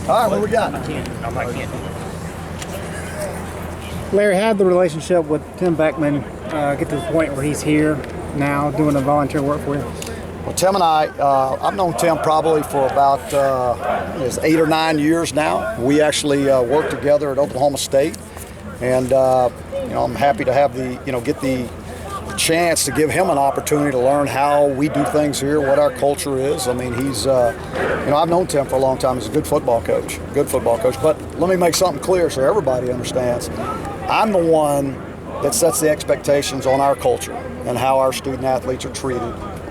All right, what we got? I can't. Larry, how did the relationship with Tim Beckman get to the point where he's here now doing the volunteer work for you? Well, Tim and I've known Tim probably for about 8 or 9 years now. We actually worked together at Oklahoma State, and I'm happy to have get the chance to give him an opportunity to learn how we do things here, what our culture is. I mean, he's, I've known Tim for a long time. He's a good football coach. But let me make something clear so everybody understands. I'm the one that sets the expectations on our culture and how our student athletes are treated.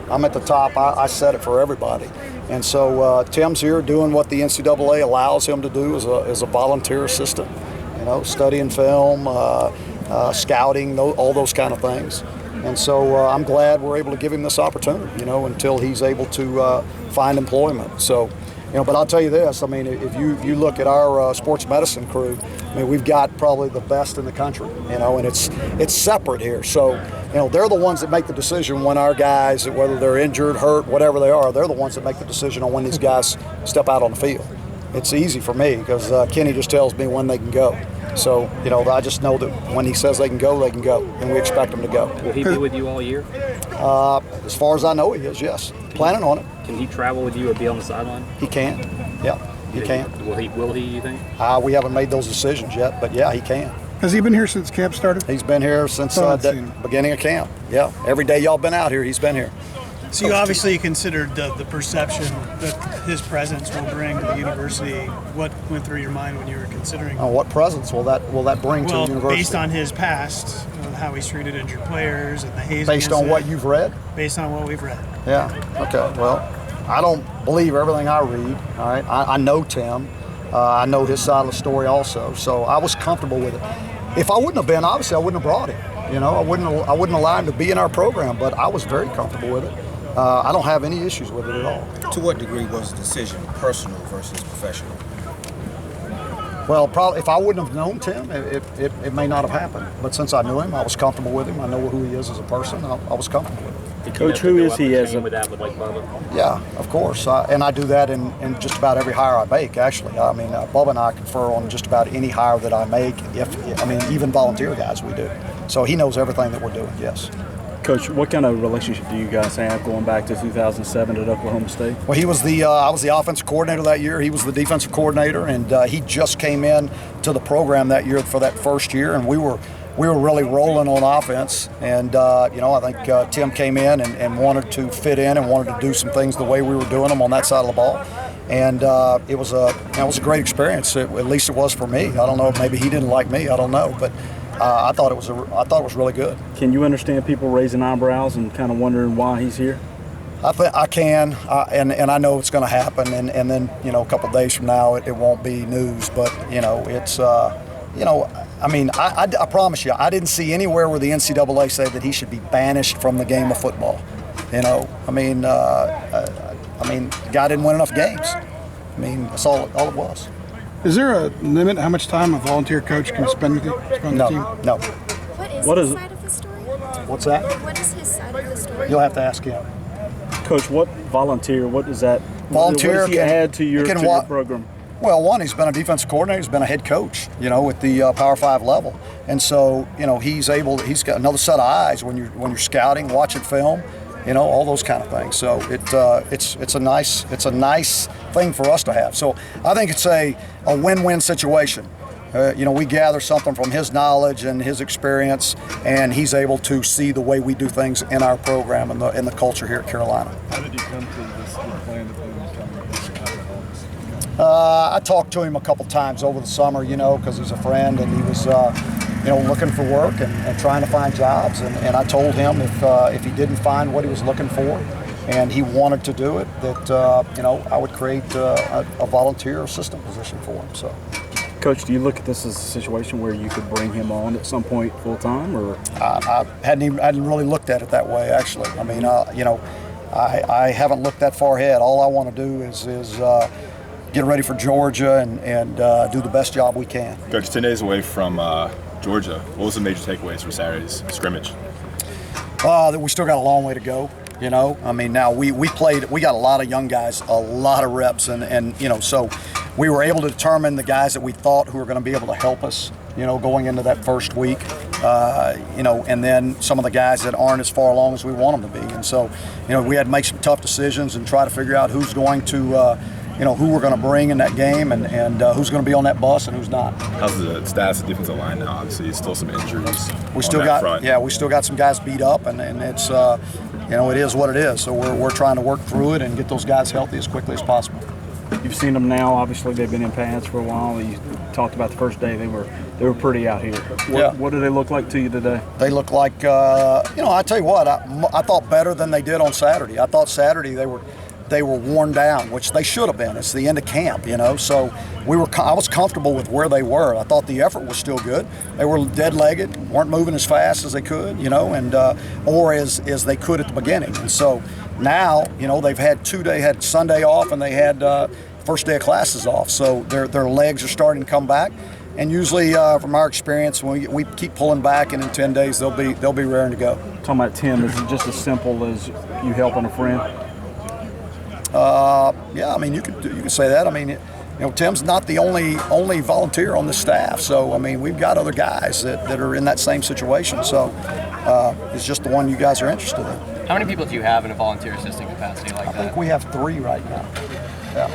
I'm at the top. I set it for everybody. And so Tim's here doing what the NCAA allows him to do as a volunteer assistant, studying film, scouting, all those kind of things. And so I'm glad we're able to give him this opportunity, until he's able to find employment. So, but I'll tell you this, I mean, if you look at our sports medicine crew, I mean, we've got probably the best in the country, and it's separate here. So, they're the ones that make the decision when our guys, whether they're injured, hurt, whatever they are, they're the ones that make the decision on when these guys step out on the field. It's easy for me because Kenny just tells me when they can go. So, I just know that when he says they can go, and we expect them to go. Will he be with you all year? As far as I know, he is, yes. Planning on it. Can he travel with you or be on the sideline? He can, yeah, he can. Will he, you think? We haven't made those decisions yet, but yeah, he can. Has he been here since camp started? He's been here since the beginning of camp, yeah. Every day y'all been out here, he's been here. So you obviously considered the perception that his presence will bring to the university. What went through your mind when you were considering? What presence will that bring to the university? Based on his past, how he's treated injured players and the hazing. Based on what you've read? Based on what we've read. Yeah. Okay. Well, I don't believe everything I read. All right. I know Tim. I know his side of the story also. So I was comfortable with it. If I wouldn't have been, obviously I wouldn't have brought him. I wouldn't allow him to be in our program. But I was very comfortable with it. I don't have any issues with it at all. To what degree was the decision personal versus professional? Well, probably if I wouldn't have known Tim, it may not have happened. But since I knew him, I was comfortable with him. I know who he is as a person. I was comfortable with him. Coach, who is he as a... with that with like Bubba? Yeah, of course. And I do that in just about every hire I make, actually. I mean, Bubba and I confer on just about any hire that I make. Even volunteer guys we do. So he knows everything that we're doing, yes. Coach, what kind of relationship do you guys have going back to 2007 at Oklahoma State? Well, he was I was the offensive coordinator that year. He was the defensive coordinator, and he just came in to the program that year for that first year, and we were really rolling on offense. And I think Tim came in and wanted to fit in and wanted to do some things the way we were doing them on that side of the ball. And it was a great experience. At least it was for me. I don't know. Maybe he didn't like me. I don't know, but. I thought it was really good. Can you understand people raising eyebrows and kind of wondering why he's here? I can, and I know it's going to happen. And then a couple of days from now, it won't be news. But it's I promise you, I didn't see anywhere where the NCAA said that he should be banished from the game of football. The guy didn't win enough games. That's all it was. Is there a limit how much time a volunteer coach can spend with you, on the team? No. What is his side of the story? What's that? What is his side of the story? You'll have to ask him. Coach, what does that volunteer what does he add to your program? Well, one, he's been a defensive coordinator, he's been a head coach, at the Power 5 level. And so, he's got another set of eyes when you're scouting, watching film. All those kind of things. So it's a nice thing for us to have. So I think it's a win-win situation. We gather something from his knowledge and his experience, and he's able to see the way we do things in our program and the culture here at Carolina. How did you come to this plan to put him? I talked to him a couple times over the summer, because he's a friend, and he was looking for work and trying to find jobs. And I told him if he didn't find what he was looking for and he wanted to do it, that, I would create a volunteer assistant position for him. So, Coach, do you look at this as a situation where you could bring him on at some point full time, or? I hadn't really looked at it that way, actually. I haven't looked that far ahead. All I want to do is get ready for Georgia and do the best job we can. Coach, 10 days away from Georgia, what was the major takeaways from Saturday's scrimmage? That we still got a long way to go. You know, I mean, now we got a lot of young guys, a lot of reps, and you know, so we were able to determine the guys that we thought who were going to be able to help us, you know, going into that first week, you know, and then some of the guys that aren't as far along as we want them to be. And so, you know, we had to make some tough decisions and try to figure out who's going to, you know, who we're going to bring in that game and who's going to be on that bus and who's not. How's the status of the defensive line now? Obviously, still some injuries. We still we still got some guys beat up, and it's, you know, it is what it is. So we're trying to work through it and get those guys healthy as quickly as possible. You've seen them now. Obviously, they've been in pads for a while. You talked about the first day; they were pretty out here. What do they look like to you today? They look like, you know, I tell you what, I thought better than they did on Saturday. I thought Saturday they were worn down, which they should have been. It's the end of camp, you know. So I was comfortable with where they were. I thought the effort was still good. They were dead-legged, weren't moving as fast as they could, you know, and or as they could at the beginning. And so now, you know, they've had had Sunday off and they had first day of classes off. So their legs are starting to come back. And usually, from our experience, when we keep pulling back, and in 10 days they'll be raring to go. Talking about Tim, is it just as simple as you helping a friend? Yeah, I mean, you could say that. I mean, you know, Tim's not the only volunteer on the staff. So, I mean, we've got other guys that are in that same situation. So, it's just the one you guys are interested in. How many people do you have in a volunteer assistant capacity like that? I think we have 3 right now. Yeah.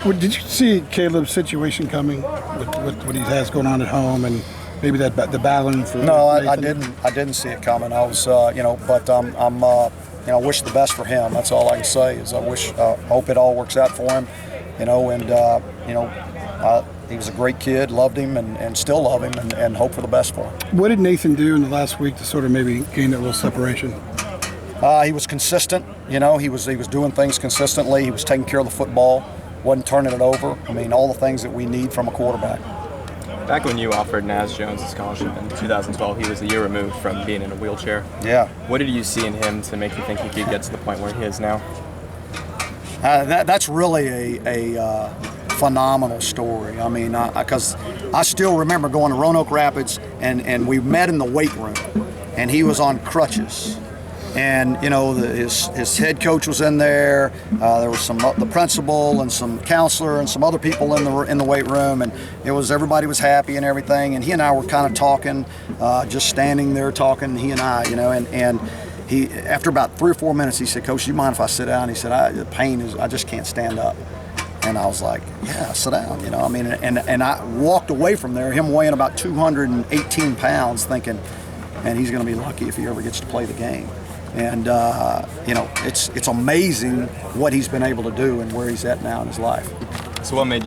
Well, did you see Caleb's situation coming with what he has going on at home and maybe the battling for? No, I didn't see it coming. I was, you know, but I'm you know, wish the best for him. That's all I can say is I hope it all works out for him, you know, and you know, he was a great kid, loved him and still love him and hope for the best for him. What did Nathan do in the last week to sort of maybe gain that little separation? He was consistent, you know, he was doing things consistently. He was taking care of the football, wasn't turning it over. I mean, all the things that we need from a quarterback. Back when you offered Naz Jones a scholarship in 2012, he was a year removed from being in a wheelchair. Yeah. What did you see in him to make you think he could get to the point where he is now? That's really a phenomenal story. I mean, because I still remember going to Roanoke Rapids and we met in the weight room, and he was on crutches. And you know, his head coach was in there. There was the principal and some counselor and some other people in the weight room, and everybody was happy and everything. And he and I were kind of talking, just standing there talking. He and I, you know, and he after about 3 or 4 minutes, he said, "Coach, do you mind if I sit down?" He said, "The pain is, I just can't stand up." And I was like, "Yeah, sit down." You know, I mean, and I walked away from there, him weighing about 218 pounds, thinking, "And he's going to be lucky if he ever gets to play the game." And you know, it's amazing what he's been able to do and where he's at now in his life. So what made